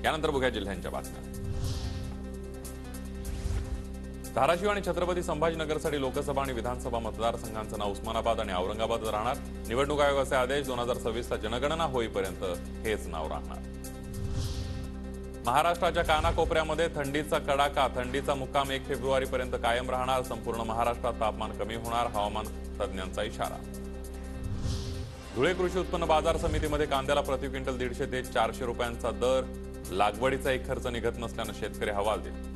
यानंतर बघूया जिल्ह्यांच्या बातम्या। धाराशिव आणि छत्रपती संभाजीनगरसाठी लोकसभा आणि विधानसभा मतदारसंघांचं नाव उस्मानाबाद आणि औरंगाबाद राहणार। निवडणूक आयोगाचे आदेश 2026चा जनगणना होईपर्यंत हेच नाव राहणार। महाराष्ट्राच्या कानाकोपऱ्यामध्ये थंडीचा कडाका, थंडीचा मुक्काम 1 फेब्रुवारीपर्यंत कायम राहणार। संपूर्ण महाराष्ट्रात तापमान कमी होणार, हवामान तज्ज्ञांचा इशारा। धुळे कृषी उत्पन्न बाजार समितीमध्ये कांद्याला प्रति क्विंटल 150 ते 400 रुपयांचा दर। लागवडीचा एक खर्च निघत नसल्याने शेतकरी हवालदिल।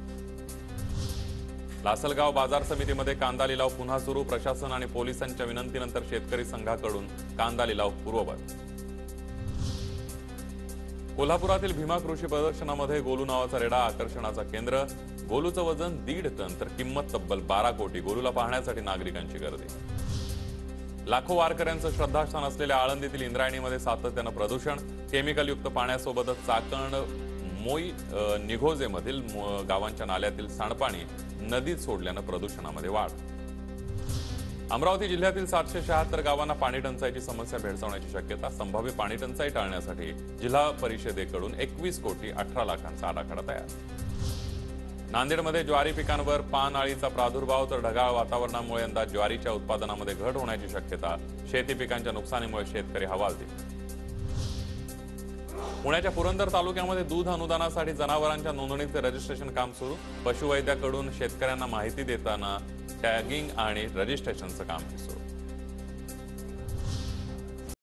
लासलगाव बाजार समितीमध्ये कांदा लिलाव पुन्हा सुरू। प्रशासन आणि पोलिसांच्या विनंतीनंतर शेतकरी संघाकडून कांदा लिलाव पूर्ववत। कोल्हापुरातील भीमा कृषी प्रदर्शनामध्ये गोलू नावाचा रेडा आकर्षणाचा केंद्र। गोलूचं वजन 1.5 टन तर किंमत तब्बल 12 कोटी। गोलूला पाहण्यासाठी नागरिकांची गर्दी। लाखो वारकऱ्यांचं श्रद्धास्थान असलेल्या आळंदीतील इंद्रायणीमध्ये सातत्यानं प्रदूषण। केमिकलयुक्त पाण्यासोबतच चाकण, मोई, निघोजेमधील गावांच्या नाल्यातील सांडपाणी नदीत सोडल्यानं प्रदूषणामध्ये वाढ। अमरावती जिल्ह्यातील 776 गावांना पाणी टंचाईची समस्या भेडसावण्याची शक्यता। संभाव्य पाणी टंचाई टाळण्यासाठी जिल्हा परिषदेकडून 21 कोटी 18 लाखांचा आराखडा तयार। नांदेडमध्ये ज्वारी पिकांवर पान अळीचा प्रादुर्भाव तर ढगाळ वातावरणामुळे यंदा ज्वारीच्या उत्पादनामध्ये घट होण्याची शक्यता। शेती पिकांच्या नुकसानीमुळे शेतकरी हवालदिल। पुण्याच्या पुरंदर तालुक्यामध्ये दूध अनुदानासाठी जनावरांच्या नोंदणीचे रजिस्ट्रेशन काम सुरू। पशुवैद्याकडून शेतकऱ्यांना माहिती देताना टॅगिंग आणि रजिस्ट्रेशनचं काम सुरू।